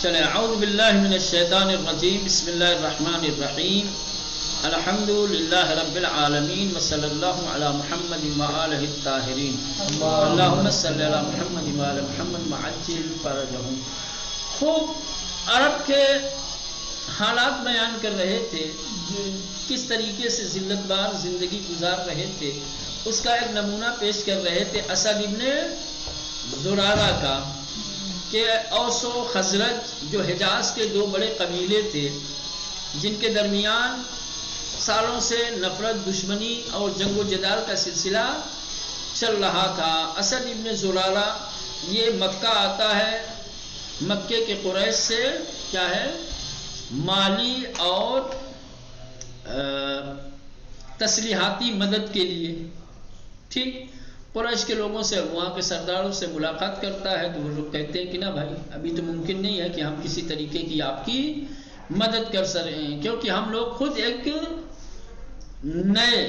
چلے اعوذ باللہ من الشیطان الرجیم بسم اللہ الرحمن الرحیم الحمد للہ رب العالمین وصلی اللہ علی محمد وآلہ الطاہرین اللہم صلی علی محمد وآلہ محمد وعجل فرجہم. خوب عرب کے حالات بیان کر رہے تھے، کس طریقے سے ذلت بار زندگی گزار رہے تھے، اس کا ایک نمونہ پیش کر رہے تھے اسد ابن زرارہ کا، کہ اوس و خزرج جو حجاز کے دو بڑے قبیلے تھے جن کے درمیان سالوں سے نفرت، دشمنی اور جنگ و جدال کا سلسلہ چل رہا تھا. اسد ابن زرارہ یہ مکہ آتا ہے، مکے کے قریش سے کیا ہے مالی اور تسلیحاتی مدد کے لیے، ٹھیک، قریش کے لوگوں سے، وہاں کے سرداروں سے ملاقات کرتا ہے تو وہ لوگ کہتے ہیں کہ نہ بھائی ابھی تو ممکن نہیں ہے کہ ہم کسی طریقے کی آپ کی مدد کر سکیں، کیونکہ ہم لوگ خود ایک نئے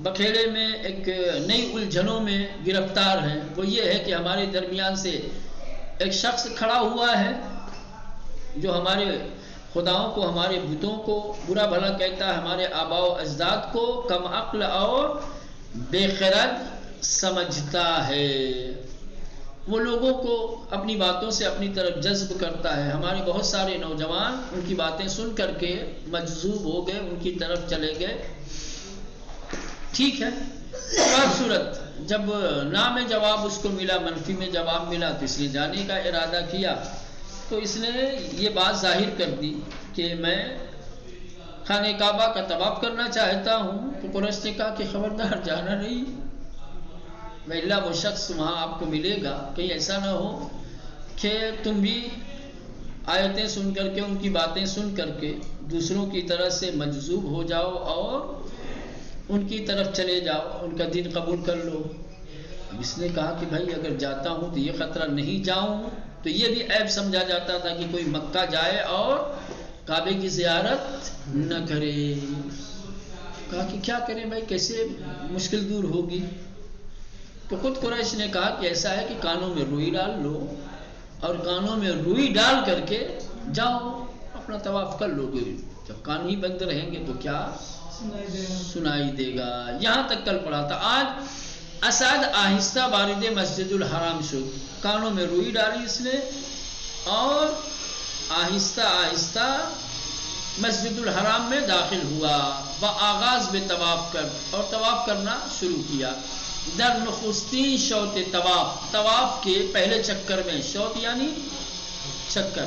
بکھیڑے میں، ایک نئی الجھنوں میں گرفتار ہیں. وہ یہ ہے کہ ہمارے درمیان سے ایک شخص کھڑا ہوا ہے جو ہمارے خداؤں کو، ہمارے بتوں کو برا بھلا کہتا ہے، ہمارے آباء و اجداد کو کم عقل اور بے خرد سمجھتا ہے. وہ لوگوں کو اپنی باتوں سے اپنی طرف جذب کرتا ہے. ہمارے بہت سارے نوجوان ان کی باتیں سن کر کے مجذوب ہو گئے، ان کی طرف چلے گئے. ٹھیک ہے، صورت جب نام جواب اس کو ملا، منفی میں جواب ملا، تو اس نے جانے کا ارادہ کیا. تو اس نے یہ بات ظاہر کر دی کہ میں خانہ کعبہ کا طواف کرنا چاہتا ہوں. تو قریش نے کہا کہ خبردار جانا نہیں، وإلا وہ شخص وہاں آپ کو ملے گا، کہیں ایسا نہ ہو کہ تم بھی آیتیں سن کر کے، ان کی باتیں سن کر کے دوسروں کی طرح سے مجذوب ہو جاؤ اور ان کی طرف چلے جاؤ، ان کا دین قبول کر لو. اب اس نے کہا کہ بھائی اگر جاتا ہوں تو یہ خطرہ نہیں جاؤں، تو یہ بھی عیب سمجھا جاتا تھا کہ کوئی مکہ جائے اور کعبے کی زیارت نہ کرے. کہا کہ کیا کریں بھائی، کیسے مشکل دور ہوگی؟ تو خود قریش نے کہا کہ ایسا ہے کہ کانوں میں روئی ڈال لو اور کانوں میں روئی ڈال کر کے جاؤ، اپنا طواف کر لو گے. جب کان ہی بند رہیں گے تو کیا سنائی دے گا. یہاں تک کل پڑھا تھا. آج اسد آہستہ وارد مسجد الحرام شد، کانوں میں روئی ڈالی اس نے اور آہستہ آہستہ مسجد الحرام میں داخل ہوا. آغاز میں طواف کر اور طواف کرنا شروع کیا. در نخستین شوط طواف، طواف کے پہلے چکر میں، شوط یعنی چکر،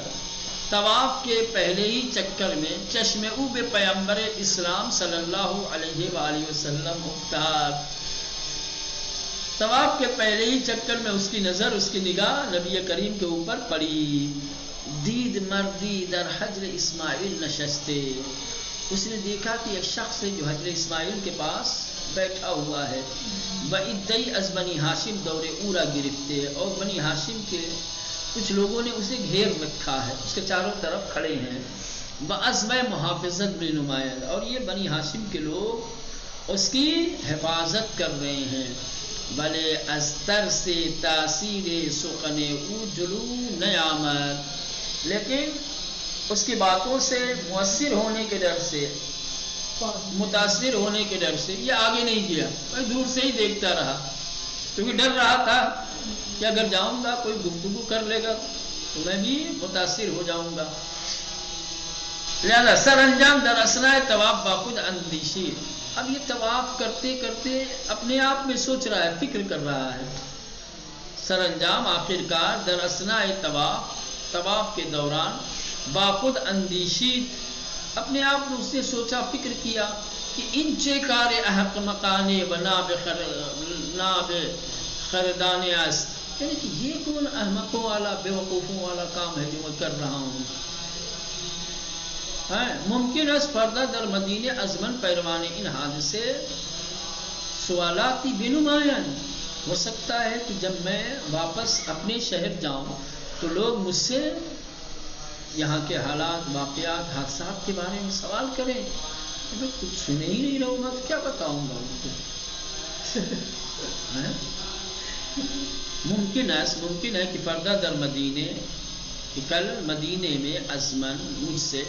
طواف کے پہلے ہی چکر میں چشم اوب پیغمبر اسلام صلی اللہ علیہ وآلہ وسلم افتاد. طواف کے پہلے ہی چکر میں اس کی نظر، اس کی نگاہ نبی کریم کے اوپر پڑی. دید مردی در حجر اسماعیل نشستے، اس نے دیکھا کہ ایک شخص ہے جو حجر اسماعیل کے پاس بیٹھا ہوا ہے. وَإِدَّيْ از بنی ہاشم دور اورا گرفتے، اور بنی ہاشم کے کچھ لوگوں نے اسے گھیر رکھا ہے، اس کے چاروں طرف کھڑے ہیں. وَأَزْمَ مُحَافِظَتْ بن نمایل، اور یہ بنی ہاشم کے لوگ اس کی حفاظت کر رہے ہیں. بلے استر سے تاثیر سخن او جلو نیامت، لیکن اس کی باتوں سے مؤثر ہونے کے ڈر سے، متاثر ہونے کے ڈر سے یہ آگے نہیں گیا، میں دور سے ہی دیکھتا رہا، کیونکہ ڈر رہا تھا کہ اگر جاؤں گا کوئی گفتگو کر لے گا تو میں بھی متاثر ہو جاؤں گا. لہذا سر انجام در اثناء طواف باخود اندیشی، اب یہ طواف کرتے کرتے اپنے آپ میں سوچ رہا ہے، فکر کر رہا ہے. سر انجام آخر کار در اثناء طواف، طواف کے دوران باخود اندیشی، اپنے آپ میں اس نے سوچا، فکر کیا کہ ان چے کار احق مکانے و ناب خردانے است، یعنی کہ یہ کون احمقوں والا، بے وقوفوں والا کام ہے جو میں کر رہا ہوں. ممکن ہے پردہ در مدینے ازمن پیروان ان حادثے سوالاتی بنمایاں، ہو سکتا ہے کہ جب میں واپس اپنے شہر جاؤں تو لوگ مجھ سے یہاں کے حالات، واقعات، حادثات کے بارے میں سوال کریں. میں کچھ سنے ہی نہیں رہوں گا تو کیا بتاؤں گا ان کو. ممکن ہے کہ پردہ در مدینے کہ کل مدینے میں ازمن مجھ سے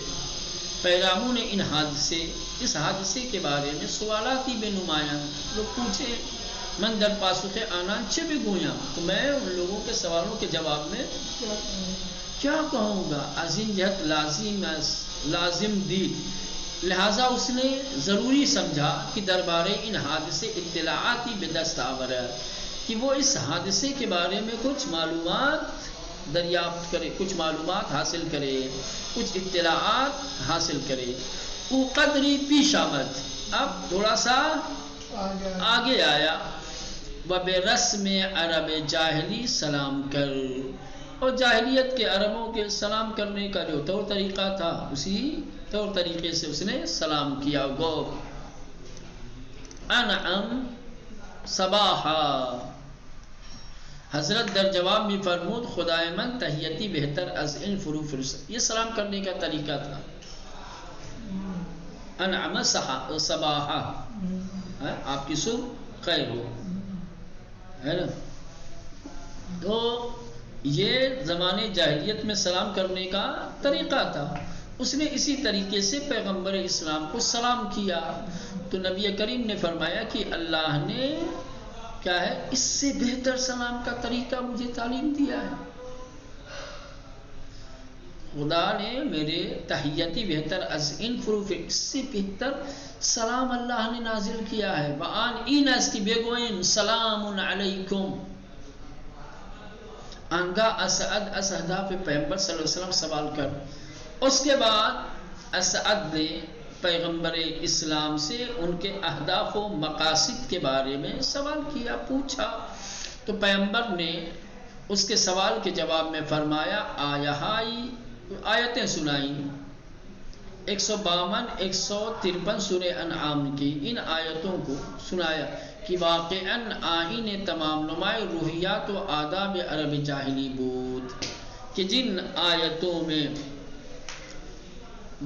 پیراموں نے اس حادثے کے بارے میں سوالاتی بے نمایاں لوگ پوچھے، من در پاسخ آنان چھ بھی گویا، تو میں ان لوگوں کے سوالوں کے جواب میں کیا کہوں گا؟ از این جہت لازم دید، لہٰذا اس نے ضروری سمجھا کہ دربارے ان حادثے اطلاعاتی بے دست آورد، کہ وہ اس حادثے کے بارے میں کچھ معلومات دریافت کرے، کچھ معلومات حاصل کرے، کچھ اطلاعات حاصل کرے۔ او قدری پیش آمد، اب تھوڑا سا آگے آیا، و بے رسم عرب جاہلی سلام کر، اور جاہلیت کے عربوں کے سلام کرنے کا جو طور طریقہ تھا اسی طور طریقے سے اس نے سلام کیا۔ گو انعم صباحا، حضرت در جواب میں فرمود خدائے من تحیتی بہتر از ان فروف رسل، یہ سلام کرنے کا طریقہ تھا۔ انعم صباحا، آپ کی صبح خیر ہو، ہے نا؟ تو یہ زمانے جاہلیت میں سلام کرنے کا طریقہ تھا، اس نے اسی طریقے سے پیغمبر اسلام کو سلام کیا۔ تو نبی کریم نے فرمایا کہ اللہ نے کیا ہے اس سے بہتر سلام کا طریقہ مجھے تعلیم دیا ہے، خدا نے میرے تحیتی بہتر از ان فروف، اس سے بہتر سلام اللہ نے نازل کیا ہے۔ وآن این اس کی بیگوئن سلام علیکم، آنگاہ اسعد اہداف پیغمبر صلی اللہ علیہ وسلم سوال کر، اس کے بعد اسعد نے پیغمبر اسلام سے ان کے اہداف و مقاصد کے بارے میں سوال کیا، پوچھا، تو پیغمبر نے اس کے سوال کے جواب میں فرمایا آیتیں سنائیں، 152 153 سورہ انعام کی ان آیتوں کو سنایا کہ واقعاً آئین تمام نمائے روحیات و آداب عرب جاہلی بود، کہ جن آیتوں میں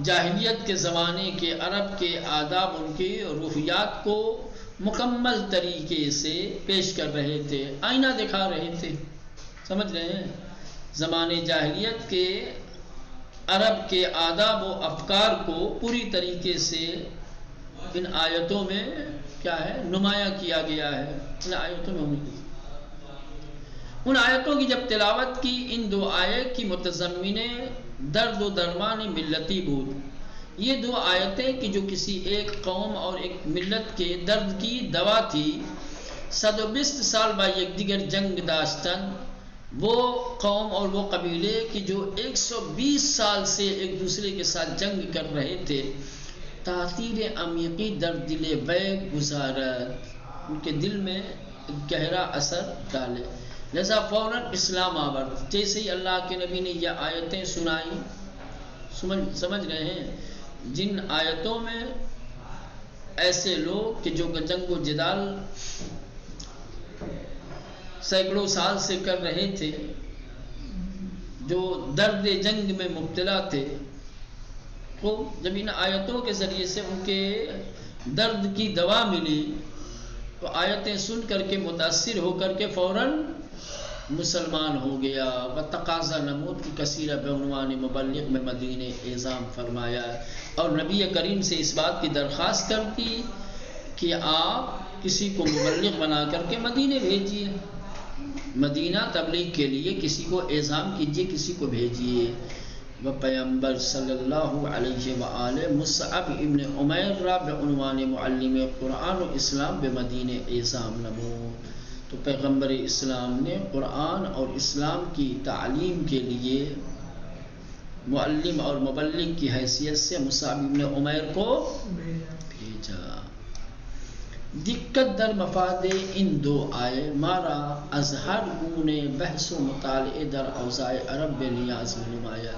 جاہلیت کے زمانے کے عرب کے آداب، ان کے روحیات کو مکمل طریقے سے پیش کر رہے تھے، آئینہ دکھا رہے تھے، سمجھ رہے ہیں؟ زمانے جاہلیت کے عرب کے آداب و افکار کو پوری طریقے سے ان آیتوں میں کیا ہے نمایاں کیا گیا ہے۔ ان آیتوں میں ان آیتوں کی جب تلاوت کی، ان دو آیت کی متضمن درد و درمان ملتی بود، یہ دو آیتیں کہ جو کسی ایک قوم اور ایک ملت کے درد کی دوا تھی، 120 سال بعد یک دیگر جنگ داشتن، وہ قوم اور وہ قبیلے کی جو 120 سال سے ایک دوسرے کے ساتھ جنگ کر رہے تھے، تاثیر عمیقی در دل بیگ گزارت، ان کے دل میں گہرا اثر ڈالے، لہذا فوراً اسلام آورد۔ جیسے ہی اللہ کے نبی نے یہ آیتیں سنائیں، سمجھ رہے ہیں، جن آیتوں میں ایسے لوگ کہ جو جنگ و جدال سینکڑوں سال سے کر رہے تھے، جو درد جنگ میں مبتلا تھے، تو جب ان آیتوں کے ذریعے سے ان کے درد کی دوا ملی، تو آیتیں سن کر کے متاثر ہو کر کے فوراً مسلمان ہو گیا۔ وتقاضا نمود کی کثیرہ بعنوان مبلغ میں مدینہ اعظام فرمایا، اور نبی کریم سے اس بات کی درخواست کرتی کہ آپ کسی کو مبلغ بنا کر کے مدینے بھیجیے، مدینہ تبلیغ کے لیے کسی کو اعزام کیجیے، کسی کو بھیجیے۔ وہ پیغمبر صلی اللہ علیہ وآلہ مصعب ابن عمیر را بعنوان معلم قرآن و اسلام بمدینہ اعظام نمود، تو پیغمبر اسلام نے قرآن اور اسلام کی تعلیم کے لیے معلم اور مبلغ کی حیثیت سے مصعب ابن عمیر کو بھیجا۔ دقت در مفاد ان دو آئے مارا از ہر گونے بحث و مطالعے در اوضاع عرب بے نیاز میں نمایا،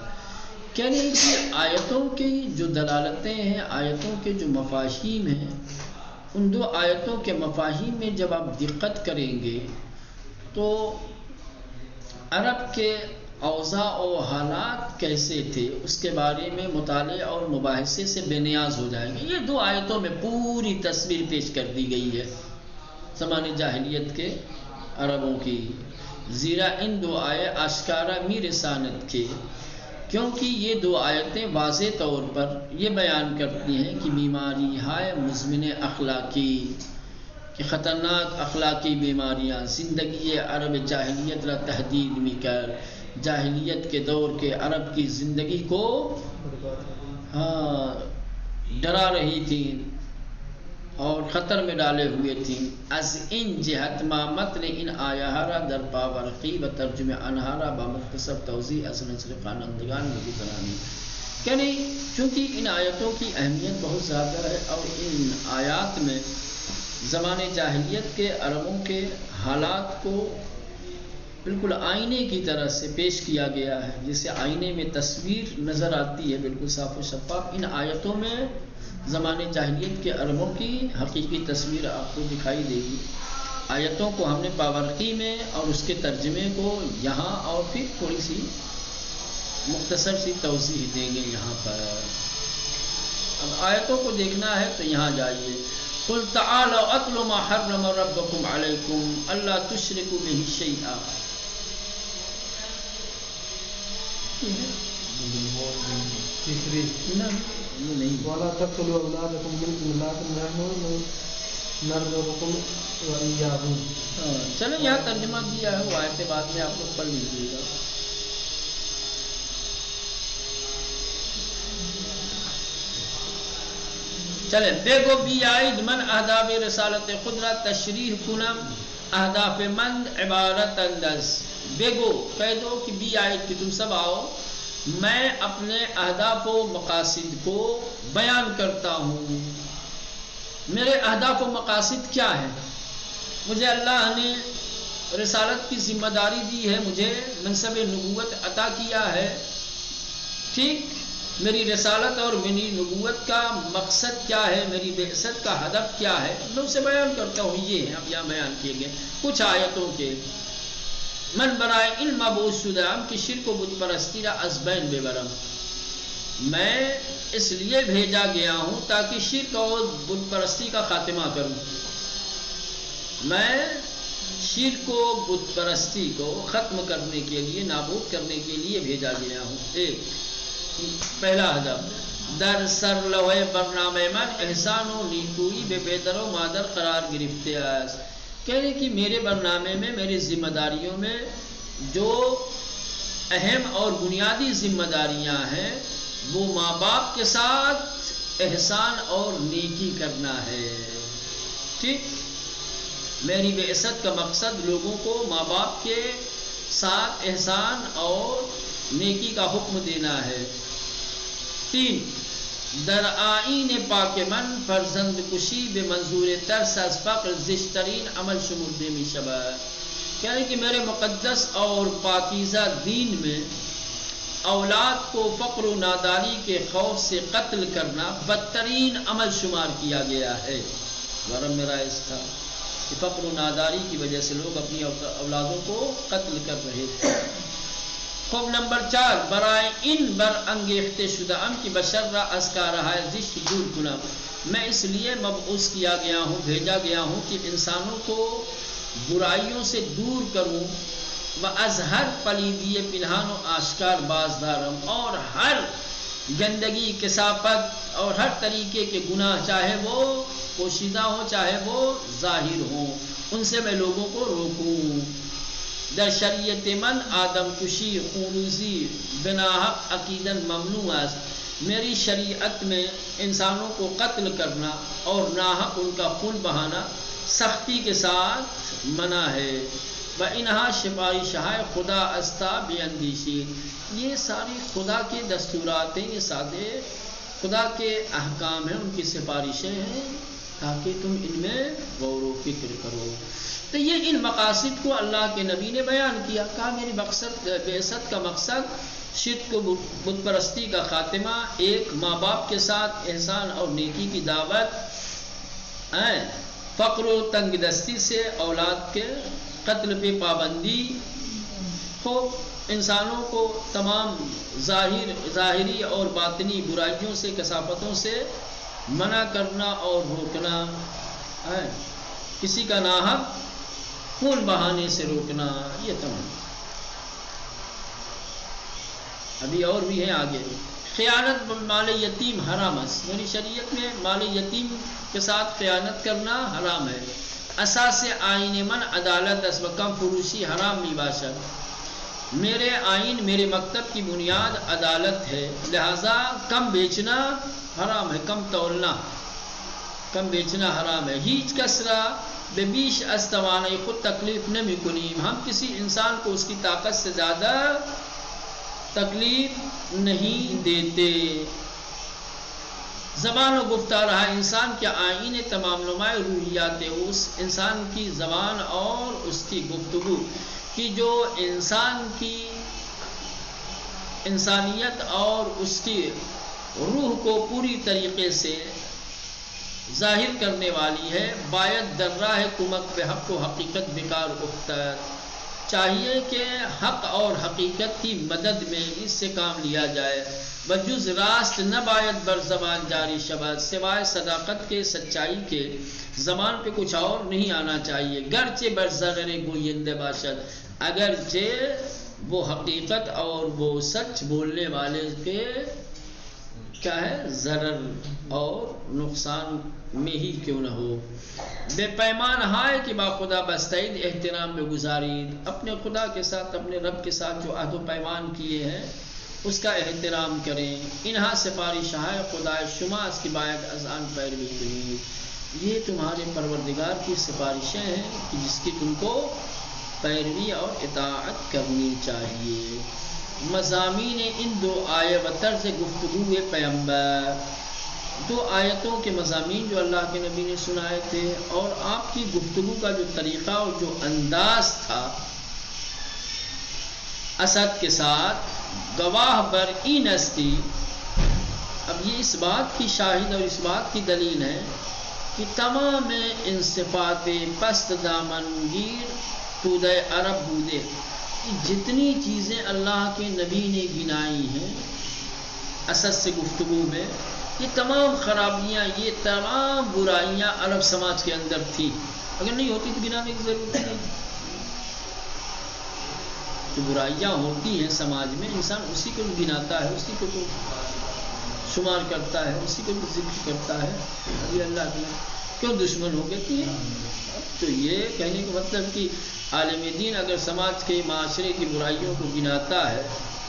کہنے کہ آیتوں کی جو دلالتیں ہیں، آیتوں کے جو مفاہیم ہیں، ان دو آیتوں کے مفاہیم میں جب آپ دقت کریں گے تو عرب کے اوضاع و حالات کیسے تھے اس کے بارے میں مطالعے اور مباحثے سے بے نیاز ہو جائیں گے۔ یہ دو آیتوں میں پوری تصویر پیش کر دی گئی ہے زمانے جاہلیت کے عربوں کی، زیرا ان دو آئے آشکارا می رسالت کے، کیونکہ یہ دو آیتیں واضح طور پر یہ بیان کرتی ہیں کہ بیماری ہے مزمن اخلاقی، کہ خطرناک اخلاقی بیماریاں زندگی عرب جاہلیت را تہدید میں کر، جاہلیت کے دور کے عرب کی زندگی کو ڈرا رہی تھیں اور خطر میں ڈالے ہوئے تھیں۔ از ان جہت ما متن ان آیہارا در پاورقی و ترجمہ انہارا با مختصر توضیح از نظر خوانندگان میں بھی برانی، یعنی چونکہ ان آیتوں کی اہمیت بہت زیادہ ہے اور ان آیات میں زمانے جاہلیت کے عربوں کے حالات کو بالکل آئینے کی طرح سے پیش کیا گیا ہے، جسے آئینے میں تصویر نظر آتی ہے بالکل صاف و شفاف۔ ان آیتوں میں زمانے جاہلیت کے عربوں کی حقیقی تصویر آپ کو دکھائی دے گی۔ آیتوں کو ہم نے پاورقی میں اور اس کے ترجمے کو یہاں اور پھر تھوڑی سی مختصر سی توضیح دیں گے یہاں پر۔ اب آیتوں کو دیکھنا ہے تو یہاں جائیے، قل تعالوا اتل ما حرم ربکم علیکم الا تشرکوا بہ شیئا۔ وَلَا تَقْتُلُوا أَوْلَادَكُمْ مِنْ إِمْلَاقٍ نَحْنُ نَرْزُقُكُمْ وَإِيَّاهُمْ۔ چلیں یہاں ترجمہ دیا ہے، وہ آیتیں بعد میں آپ لوگ پڑھ لیجیے گا۔ چلیں بےگو بی آئید من اہداف رسالت خود را تشریح کنم اہداف مند عبارت انداز۔ بےگو کہہ دو کہ بی آئید کہ تم سب آؤ، میں اپنے اہداف و مقاصد کو بیان کرتا ہوں۔ میرے اہداف و مقاصد کیا ہے؟ مجھے اللہ نے رسالت کی ذمہ داری دی ہے، مجھے منصب نبوت عطا کیا ہے، ٹھیک؟ میری رسالت اور میری نبوت کا مقصد کیا ہے، میری بعثت کا ہدف کیا ہے، میں اسے بیان کرتا ہوں۔ یہ ہیں اب یہاں بیان کیے گئے کچھ آیتوں کے۔ من برائے علم مبعوث شدہم کہ شرک و بت پرستی را از بین ببرم، میں اس لیے بھیجا گیا ہوں تاکہ شرک اور بت پرستی کا خاتمہ کروں۔ میں شرک و بت پرستی کو ختم کرنے کے لیے، نابود کرنے کے لیے بھیجا گیا ہوں۔ ایک پہلا ہدف در سر لوح برنامہ من احسان و نیکوئی بے بیدر و مادر قرار گرفتے است، کہنے کہ میرے برنامے میں، میری ذمہ داریوں میں جو اہم اور بنیادی ذمہ داریاں ہیں وہ ماں باپ کے ساتھ احسان اور نیکی کرنا ہے، ٹھیک؟ میری بعثت کا مقصد لوگوں کو ماں باپ کے ساتھ احسان اور نیکی کا حکم دینا ہے۔ تین در آئین پاک من فرزند کشی بے منظور ترس از فقر زشترین عمل شمرده می شود، یعنی کہ میرے مقدس اور پاکیزہ دین میں اولاد کو فقر و ناداری کے خوف سے قتل کرنا بدترین عمل شمار کیا گیا ہے۔ ورم میرا اس تھا کہ فقر و ناداری کی وجہ سے لوگ اپنی اولادوں کو قتل کر رہے تھے۔ خوب نمبر 4 برائے ان بر انگیختے شدہ ام کی بشر را از کارہائے زشت دور کنم، میں اس لیے مبعوث کیا گیا ہوں، بھیجا گیا ہوں کہ انسانوں کو برائیوں سے دور کروں، و از ہر پلیدی پنہان و آشکار بازدارم، اور ہر گندگی، کثافت اور ہر طریقے کے گناہ، چاہے وہ پوشیدہ ہوں چاہے وہ ظاہر ہوں، ان سے میں لوگوں کو روکوں۔ در شریعت من آدم کشی خونریزی بناحق عقیدن ممنوع است، میری شریعت میں انسانوں کو قتل کرنا اور ناحق ان کا خون بہانا سختی کے ساتھ منع ہے۔ و انہا سپارشہائے خدا استا بے اندیشی، یہ ساری خدا کے دستورات ہیں، یہ سادے خدا کے احکام ہیں، ان کی سفارشیں ہیں تاکہ تم ان میں غور و فکر کرو۔ تو یہ ان مقاصد کو اللہ کے نبی نے بیان کیا، کہا میری مقصد، بعثت کا مقصد شرک و بت پرستی کا خاتمہ، ایک ماں باپ کے ساتھ احسان اور نیکی کی دعوت، فقر و تنگ دستی سے اولاد کے قتل پہ پابندی، خوب انسانوں کو تمام ظاہری اور باطنی برائیوں سے، کثافتوں سے منع کرنا اور روکنا، کسی کا ناحق خون بہانے سے روکنا، یہ تمام. ابھی اور بھی ہیں آگے. خیانت مال یتیم حرام است. میری شریعت میں مال یتیم کے ساتھ خیانت کرنا حرام ہے. اساس آئین من عدالت است و کم فروشی حرام می باشد. میرے آئین، میرے مکتب کی بنیاد عدالت ہے، لہذا کم بیچنا حرام ہے، کم تولنا، کم بیچنا حرام ہے. ہیچ کسرا بے بیش از توانائی خود تکلیف نمی کنیم. ہم کسی انسان کو اس کی طاقت سے زیادہ تکلیف نہیں دیتے. زبان و گفتار رہا انسان کے آئین تمام نمائے روحیات. اس انسان کی زبان اور اس کی گفتگو کی جو انسان کی انسانیت اور اس کی روح کو پوری طریقے سے ظاہر کرنے والی ہے. باید در راہ کمک بے حق و حقیقت بیکار افتد. چاہیے کہ حق اور حقیقت کی مدد میں اس سے کام لیا جائے. بجز راست نہ باید بر زبان جاری شود. سوائے صداقت کے، سچائی کے، زبان پہ کچھ اور نہیں آنا چاہیے. گرچہ بر زغر گوینده باشد، اگرچہ وہ حقیقت اور وہ سچ بولنے والے کے کیا ہے ضرر اور نقصان میں ہی کیوں نہ ہو. بے پیمان ہائے کہ با خدا بستعید احترام میں گزارید. اپنے خدا کے ساتھ، اپنے رب کے ساتھ جو عہد و پیمان کیے ہیں اس کا احترام کریں. انہا سفارش ہے خدا شما اس کی باید از آن پیروی کنید. یہ تمہارے پروردگار کی سفارشیں ہیں کہ جس کی تم کو پیروی اور اطاعت کرنی چاہیے. مضامین ان دو آیت و طرز گفتگو پیغمبر. دو آیتوں کے مضامین جو اللہ کے نبی نے سنائے تھے اور آپ کی گفتگو کا جو طریقہ اور جو انداز تھا اسد کے ساتھ، گواہ بر این استی. اب یہ اس بات کی شاہد اور اس بات کی دلیل ہے کہ تمام ان صفات پست دامن گیر تودہ عرب بودے، جتنی چیزیں اللہ کے نبی نے گنائی ہیں اسد سے گفتگو میں، یہ تمام خرابیاں، یہ تمام برائیاں عرب سماج کے اندر تھی. اگر نہیں ہوتی تو گنانے کی ضرورت نہیں. جو برائیاں ہوتی ہیں سماج میں، انسان اسی کو گناتا ہے، اسی کو تو شمار کرتا ہے، اسی کو ذکر کرتا ہے. یہ اللہ کے کیوں دشمن ہو گئے تھے. تو یہ کہنے کا مطلب کہ عالم دین اگر سماج کے معاشرے کی برائیوں کو گناتا ہے،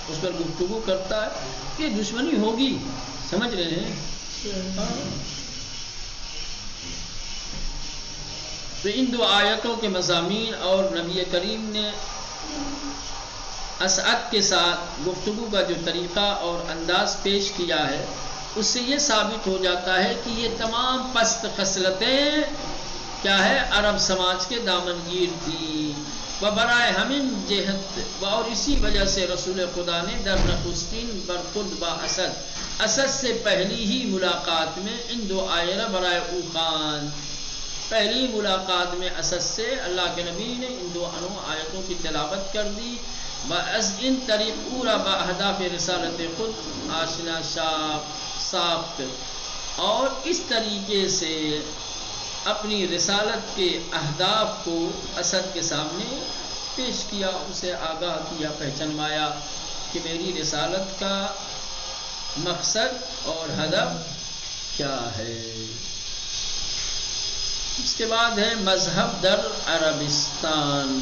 اس پر گفتگو کرتا ہے، یہ دشمنی ہوگی. سمجھ رہے ہیں؟ تو ان دو آیتوں کے مضامین اور نبی کریم نے اسعد کے ساتھ گفتگو کا جو طریقہ اور انداز پیش کیا ہے، اس سے یہ ثابت ہو جاتا ہے کہ یہ تمام پست خصلتیں کیا ہے عرب سماج کے دامنگیر تھی. و برائے ہمیں جہت اور اسی وجہ سے رسول خدا نے در نخستین برخود با اسد سے پہلی ہی ملاقات میں ان دو آیرہ برائے اوخان، پہلی ملاقات میں اسد سے اللہ کے نبی نے ان دو آیتوں کی تلاوت کر دی. از ان طریق پورا با اہداف رسالت خود آشنا ساخت، اور اس طریقے سے اپنی رسالت کے اہداف کو اسد کے سامنے پیش کیا، اسے آگاہ کیا، پہچنوایا کہ میری رسالت کا مقصد اور ہدف کیا ہے. اس کے بعد ہے مذہب در عربستان.